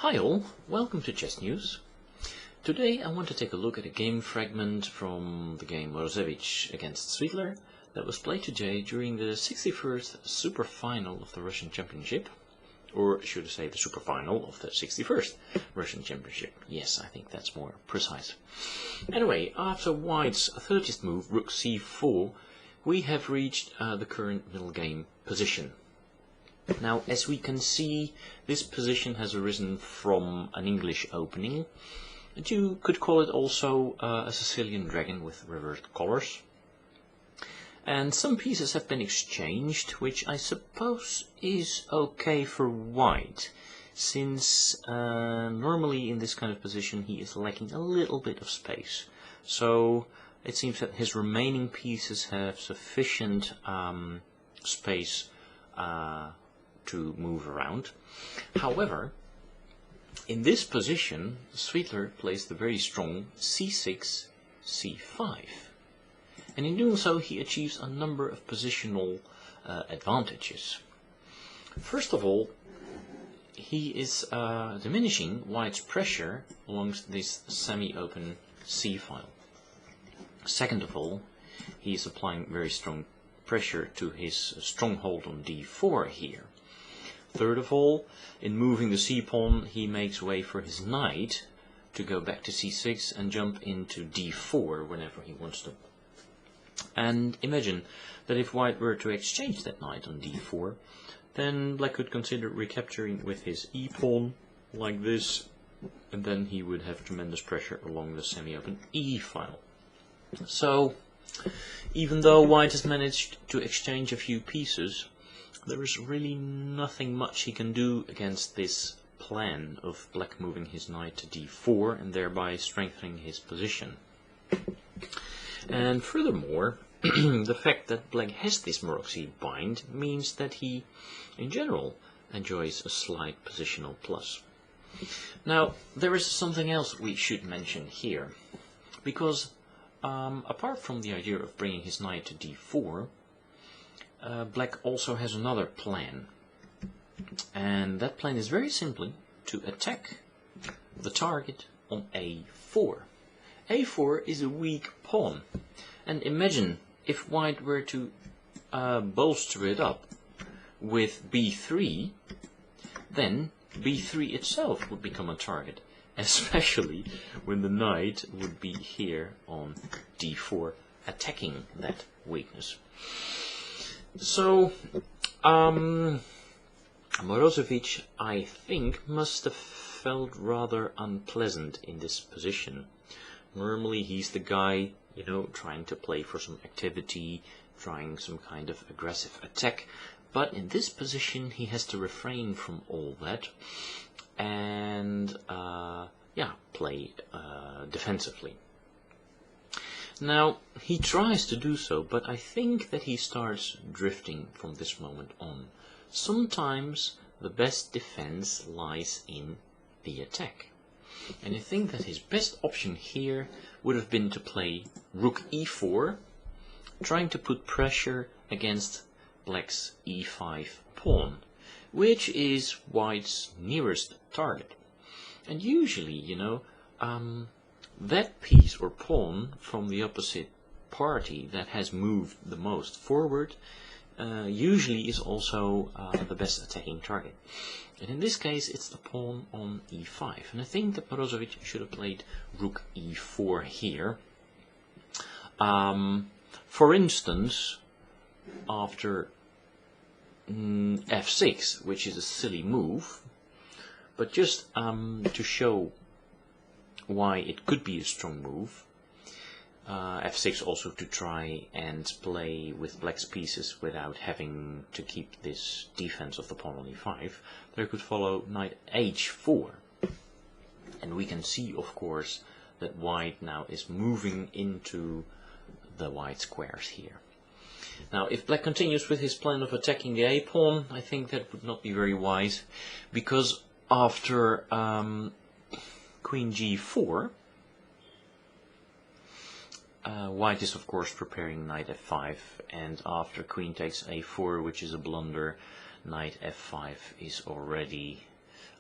Hi all, welcome to Chess News. Today I want to take a look at a game fragment from the game Morozevich against Svidler that was played today during the 61st Super Final of the Russian Championship, or should I say the Super Final of the 61st Russian Championship. Yes, I think that's more precise. Anyway, after White's 30th move, Rook c4, we have reached the current middle game position. Now, as we can see, this position has arisen from an English opening, and you could call it also a Sicilian dragon with reversed colors. And some pieces have been exchanged, which I suppose is okay for White, since normally in this kind of position he is lacking a little bit of space. So it seems that his remaining pieces have sufficient space to move around. However, in this position, Svidler plays the very strong c6, c5. And in doing so, he achieves a number of positional advantages. First of all, he is diminishing White's pressure along this semi-open c file. Second of all, he is applying very strong pressure to his stronghold on d4 here. Third of all, in moving the c-pawn, he makes way for his knight to go back to c6 and jump into d4 whenever he wants to. And imagine that if White were to exchange that knight on d4, then Black could consider recapturing with his e-pawn like this, and then he would have tremendous pressure along the semi-open e file. So, even though White has managed to exchange a few pieces, there is really nothing much he can do against this plan of Black moving his knight to d4 and thereby strengthening his position. And furthermore, the fact that Black has this Morozevich bind means that he, in general, enjoys a slight positional plus. Now, there is something else we should mention here, because apart from the idea of bringing his knight to d4, Black also has another plan, and that plan is very simply to attack the target on a4. a4 is a weak pawn, and imagine if White were to bolster it up with b3, then b3 itself would become a target, especially when the knight would be here on d4 attacking that weakness. So, Morozevich, I think, must have felt rather unpleasant in this position. Normally he's the guy, trying to play for some activity, trying some kind of aggressive attack, but in this position he has to refrain from all that and, play defensively. Now, he tries to do so, but I think that he starts drifting from this moment on. Sometimes the best defense lies in the attack. And I think that his best option here would have been to play Rook e4, trying to put pressure against Black's e5 pawn, which is White's nearest target. And usually, that piece or pawn from the opposite party that has moved the most forward usually is also the best attacking target. And in this case it's the pawn on e5. And I think that Morozevich should have played Rook e4 here. For instance, after f6, which is a silly move, but just to show why it could be a strong move. f6 also to try and play with Black's pieces without having to keep this defense of the pawn on e5. There could follow knight h4. And we can see, of course, that White now is moving into the white squares here. Now, if Black continues with his plan of attacking the a-pawn, I think that would not be very wise, because after Queen g4, White is of course preparing knight f5, and after queen takes a4, which is a blunder, knight f5 is already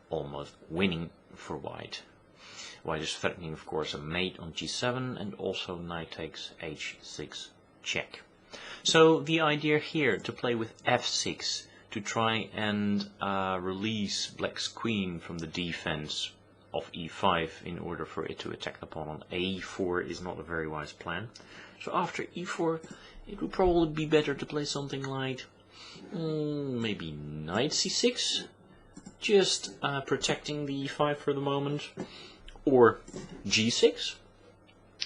almost winning for white. White is threatening, of course, a mate on g7 and also knight takes h6 check. So the idea here to play with f6 to try and release black's queen from the defense of e5 in order for it to attack the pawn on a4 is not a very wise plan. So after e4 it would probably be better to play something like maybe knight c6, just protecting the e5 for the moment, or g6,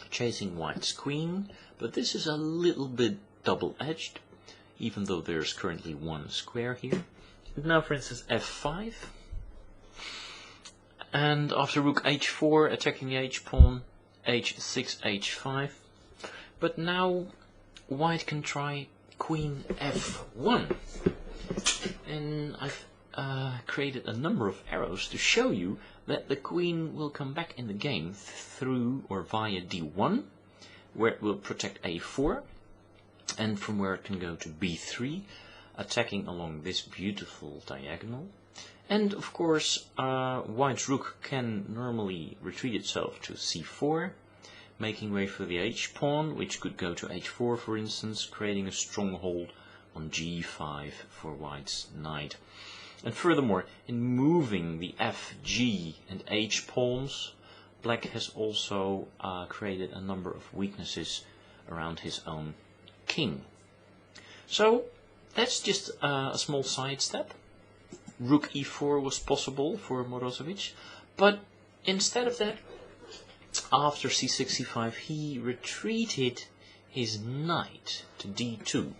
chasing white's queen, but this is a little bit double-edged, even though there's currently one square here. And now for instance f5, and after rook h4 attacking the h-pawn, h6, h5, but now white can try queen f1, and I've created a number of arrows to show you that the queen will come back in the game through or via d1, where it will protect a4, and from where it can go to b3, attacking along this beautiful diagonal. And of course white's rook can normally retreat itself to c4, making way for the h-pawn, which could go to h4 for instance, creating a stronghold on g5 for white's knight. And furthermore, in moving the f, g and h pawns, black has also created a number of weaknesses around his own king. So that's just a small sidestep. Rook e4 was possible for Morozevich, but instead of that, after c6, c5, he retreated his knight to d2.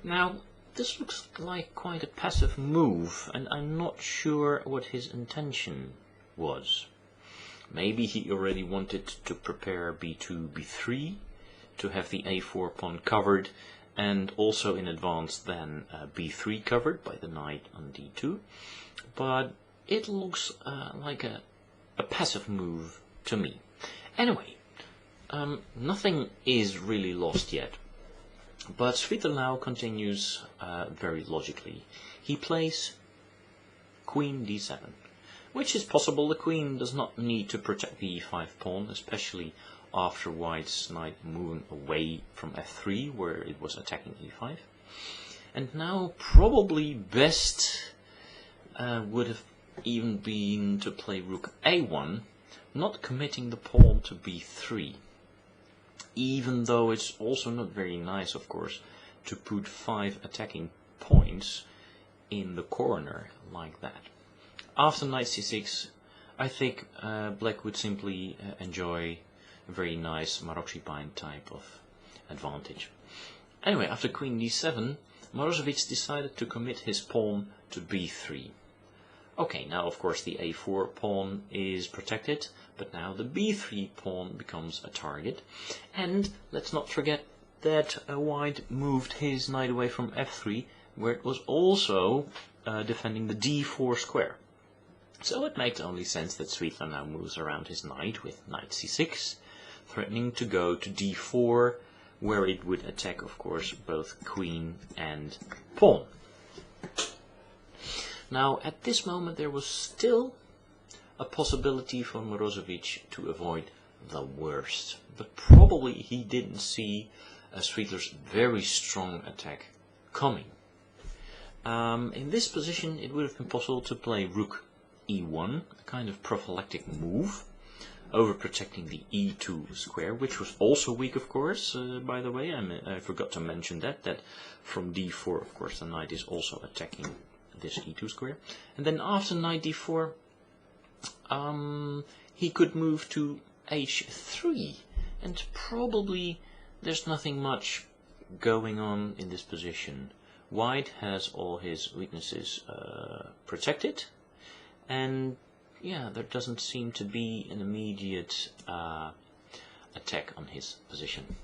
Now, this looks like quite a passive move, and I'm not sure what his intention was. Maybe he already wanted to prepare b2, b3, to have the a4 pawn covered, and also in advance then b3 covered by the knight on d2. But it looks like a passive move to me. Anyway, nothing is really lost yet. But Svidler now continues very logically. He plays queen d7, which is possible. The queen does not need to protect the e5 pawn, especially after white's knight moving away from f3, where it was attacking e5. And now probably best would have even been to play rook a1, not committing the pawn to b3. Even though it's also not very nice, of course, to put 5 attacking points in the corner like that. After knight c6, I think black would simply enjoy a very nice Morozevich type of advantage. Anyway, after queen d7, Morozevich decided to commit his pawn to b3. Okay, now of course the a4 pawn is protected, but now the b3 pawn becomes a target. And let's not forget that white moved his knight away from f3, where it was also defending the d4 square. So it makes only sense that Svidler now moves around his knight with knight c6, threatening to go to d4, where it would attack, of course, both queen and pawn. Now, at this moment, there was still a possibility for Morozevich to avoid the worst, but probably he didn't see Svidler's very strong attack coming. In this position, it would have been possible to play rook e1, a kind of prophylactic move, overprotecting the e2 square, which was also weak, of course, by the way. I forgot to mention that from d4, of course, the knight is also attacking this e2 square. And then after knight d4, he could move to h3, and probably there's nothing much going on in this position. White has all his weaknesses protected, and yeah, there doesn't seem to be an immediate attack on his position.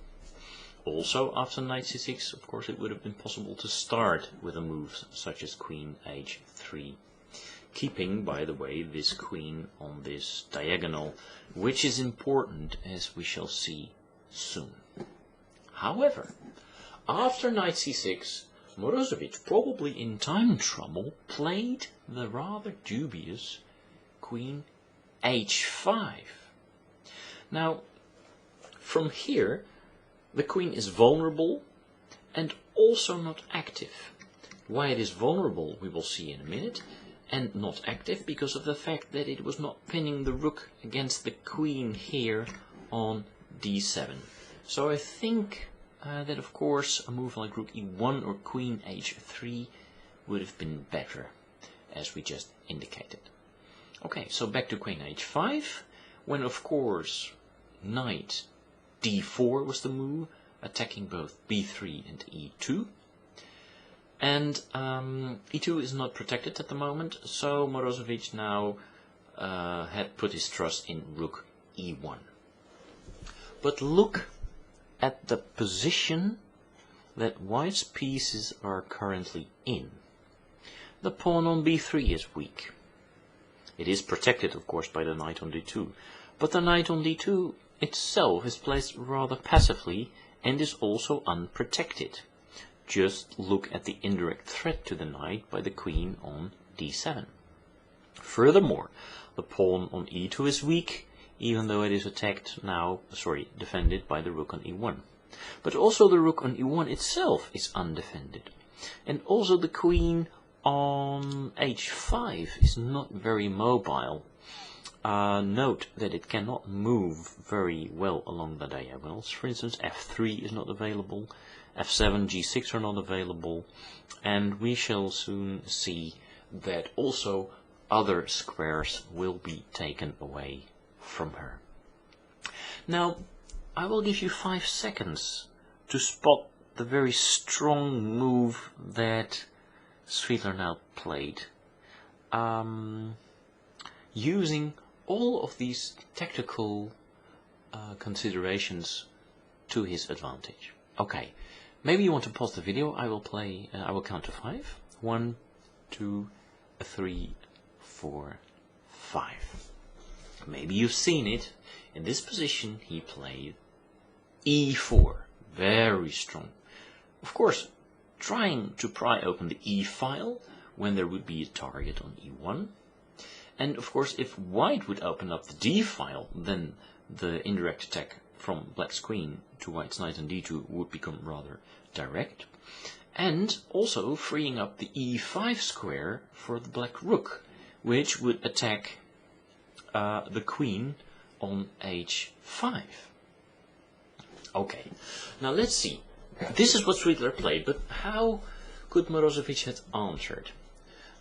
Also, after knight c6, of course, it would have been possible to start with a move such as queen h3, keeping, by the way, this queen on this diagonal, which is important, as we shall see soon. However, after knight c6, Morozevich, probably in time trouble, played the rather dubious queen h5. Now, from here, the queen is vulnerable and also not active. Why it is vulnerable we will see in a minute, and not active because of the fact that it was not pinning the rook against the queen here on d7. So I think that of course a move like rook e1 or queen h3 would have been better, as we just indicated. Okay, so back to queen h5, when of course knight d4 was the move, attacking both b3 and e2. And e2 is not protected at the moment, so Morozevich now had put his trust in rook e1. But look at the position that white's pieces are currently in. The pawn on b3 is weak. It is protected, of course, by the knight on d2, but the knight on d2 itself is placed rather passively and is also unprotected. Just look at the indirect threat to the knight by the queen on d7. Furthermore, the pawn on e2 is weak, even though it is defended by the rook on e1. But also the rook on e1 itself is undefended. And also the queen on h5 is not very mobile. Note that it cannot move very well along the diagonals. For instance, f3 is not available, f7, g6 are not available, and we shall soon see that also other squares will be taken away from her. Now, I will give you 5 seconds to spot the very strong move that Svidler now played, using all of these tactical considerations to his advantage. Okay, maybe you want to pause the video. I will count to 5. 1, 2, 3, 4, 5. Maybe you've seen it. In this position he played e4, very strong. Of course, trying to pry open the e file when there would be a target on e1. And of course, if white would open up the d file, then the indirect attack from black's queen to white's knight on d2 would become rather direct. And also freeing up the e5 square for the black rook, which would attack the queen on h5. Okay, now let's see. This is what Svidler played, but how could Morozevich have answered?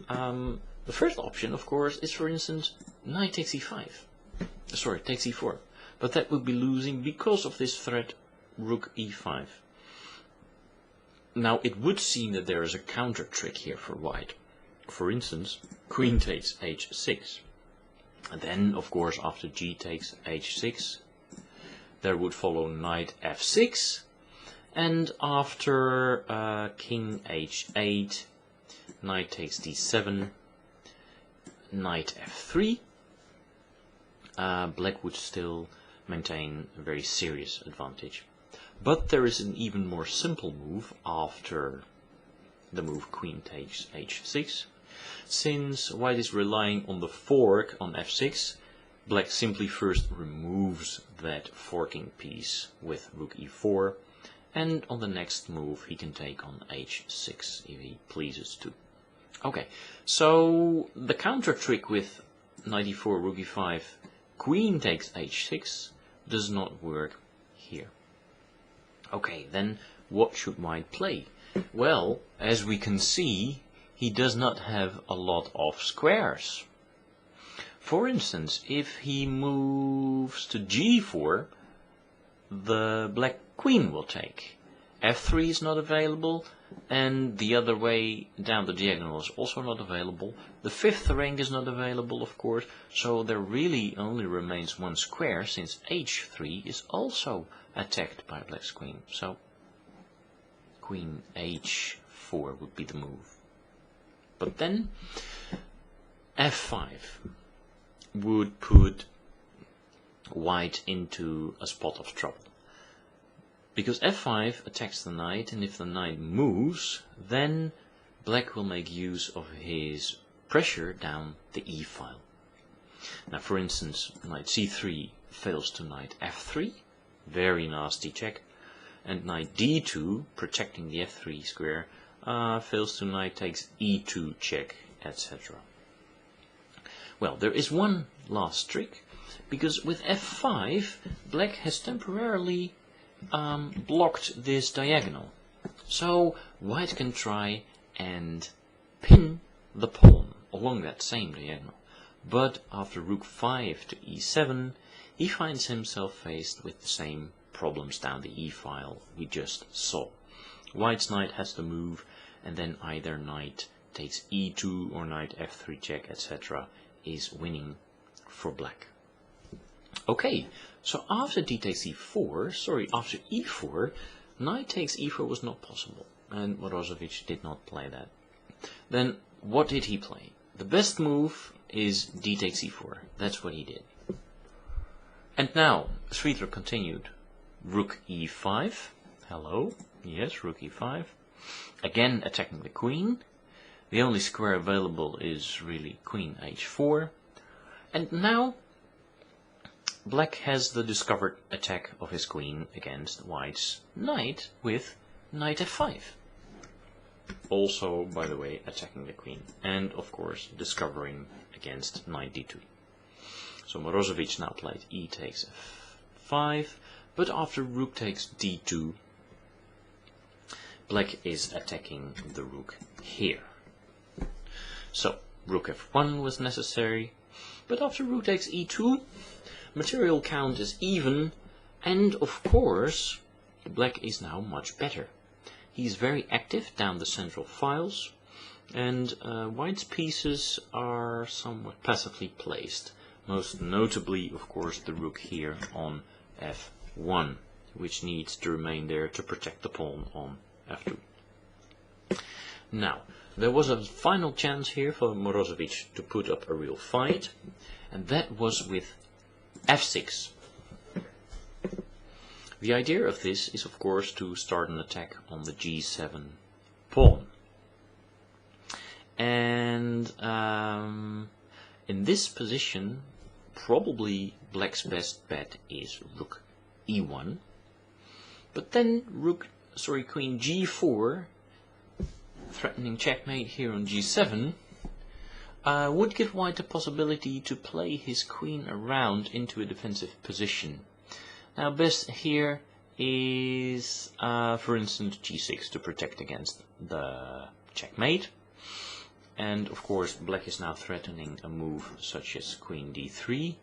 The first option, of course, is, for instance, knight takes e5. Sorry, takes e4. But that would be losing because of this threat, rook e5. Now, it would seem that there is a counter trick here for white. For instance, queen takes h6. And then, of course, after g takes h6, there would follow knight f6. And after king h8, knight takes d7, knight f3, black would still maintain a very serious advantage. But there is an even more simple move after the move queen takes h6. Since white is relying on the fork on f6, black simply first removes that forking piece with rook e4, and on the next move he can take on h6 if he pleases to. Okay, so the counter trick with knight e4, rook e5, queen takes h6 does not work here. Okay, then what should white play? Well, as we can see, he does not have a lot of squares. For instance, if he moves to g4, the black queen will take. f3 is not available, and the other way down the diagonal is also not available. The fifth rank is not available, of course, so there really only remains one square, since h3 is also attacked by black's queen. So queen h4 would be the move. But then f5 would put white into a spot of trouble, because f5 attacks the knight, and if the knight moves, then black will make use of his pressure down the e file. Now, for instance, knight c3 fails to knight f3, very nasty check, and knight d2, protecting the f3 square, fails to knight takes e2 check, etc. Well, there is one last trick, because with f5, black has temporarily blocked this diagonal. So white can try and pin the pawn along that same diagonal. But after rook 5 to e7, he finds himself faced with the same problems down the e file we just saw. White's knight has to move, and then either knight takes e2 or knight f3 check, etc. is winning for black. Okay, so after d takes e4, after e4, knight takes e4 was not possible, and Morozevich did not play that. Then what did he play? The best move is d takes e4. That's what he did. And now Svidler continued. Rook e5. Hello. Yes, rook e5. Again attacking the queen. The only square available is really queen h4. And now black has the discovered attack of his queen against white's knight with knight f5. Also, by the way, attacking the queen. And, of course, discovering against knight d2. So Morozevich now played e takes f5, but after rook takes d2, black is attacking the rook here. So, rook f1 was necessary, but after rook takes e2, material count is even, and of course, black is now much better. He is very active down the central files, and white's pieces are somewhat passively placed. Most notably, of course, the rook here on f1, which needs to remain there to protect the pawn on f2. Now, there was a final chance here for Morozevich to put up a real fight, and that was with f6. The idea of this is, of course, to start an attack on the g7 pawn. And in this position, probably black's best bet is rook e1. But then queen g4, threatening checkmate here on g7, would give white the possibility to play his queen around into a defensive position. Now, best here is, for instance, g6 to protect against the checkmate. And, of course, black is now threatening a move such as queen d3,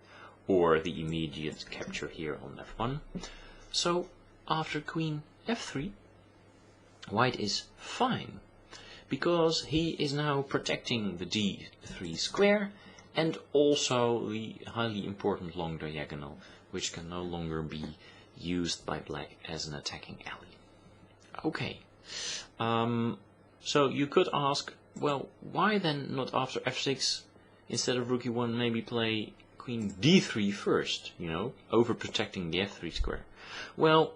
or the immediate capture here on f1. So, after queen f3, white is fine, because he is now protecting the d3 square, and also the highly important long diagonal, which can no longer be used by black as an attacking ally. Okay, so you could ask, well, why then not after f6, instead of rook e1, maybe play queen d3 first, overprotecting the f3 square? Well,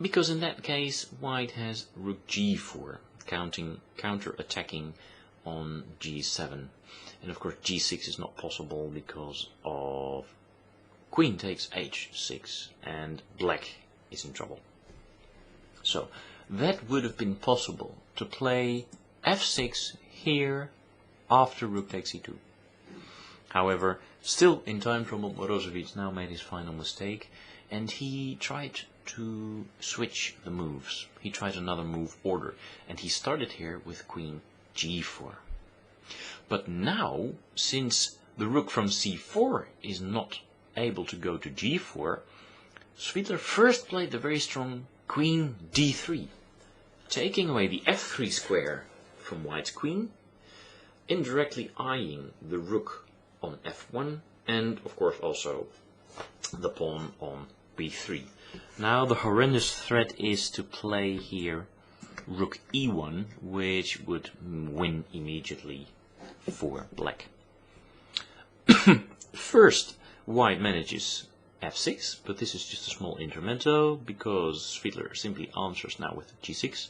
because in that case, white has rook g4, counter-attacking on g7. And of course g6 is not possible because of queen takes h6, and black is in trouble. So that would have been possible to play f6 here after rook takes e2. However, still in time trouble, Morozevich now made his final mistake, and he tried to switch the moves. He tried another move order, and he started here with queen g4. But now, since the rook from c4 is not able to go to g4, Svidler first played the very strong queen d3, taking away the f3 square from white's queen, indirectly eyeing the rook on f1, and of course also the pawn on b3. Now the horrendous threat is to play here rook e1, which would win immediately for black. First, white manages f6, but this is just a small intermezzo because Svidler simply answers now with g6,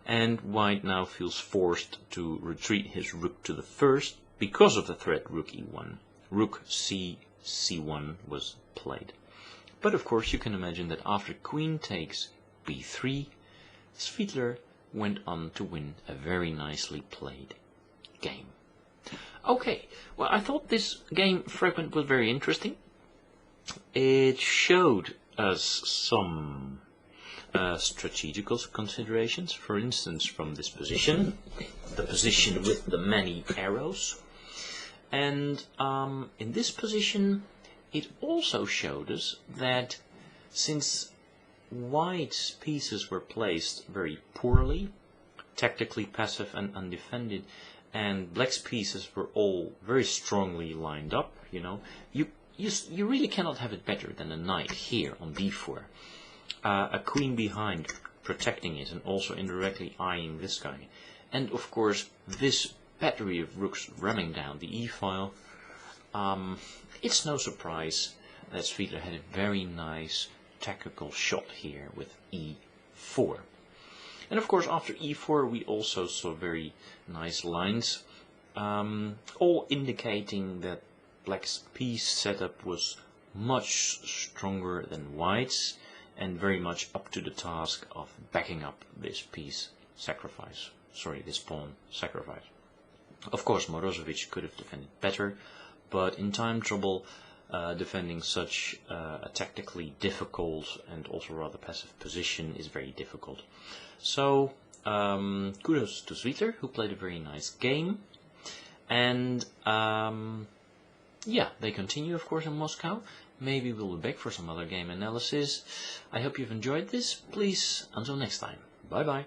and white now feels forced to retreat his rook to the first because of the threat rook e1. Rook c1 was played. But of course you can imagine that after queen takes b3, Svidler went on to win a very nicely played game. Okay, well, I thought this game Fragment was very interesting. It showed us some strategical considerations, for instance from this position, the position with the many arrows. And in this position it also showed us that since white's pieces were placed very poorly, tactically passive and undefended, and black's pieces were all very strongly lined up, you really cannot have it better than a knight here on d4. A queen behind protecting it and also indirectly eyeing this guy. And of course this battery of rooks ramming down the e-file. It's no surprise that Svidler had a very nice tactical shot here with e4. And of course after e4 we also saw very nice lines, all indicating that black's piece setup was much stronger than white's and very much up to the task of backing up this piece sacrifice, this pawn sacrifice. Of course Morozevich could have defended better, but in time trouble defending such a tactically difficult and also rather passive position is very difficult. So kudos to Svidler, who played a very nice game, and yeah, they continue of course in Moscow. Maybe we'll be back for some other game analysis. I hope you've enjoyed this. Please, until next time, bye bye.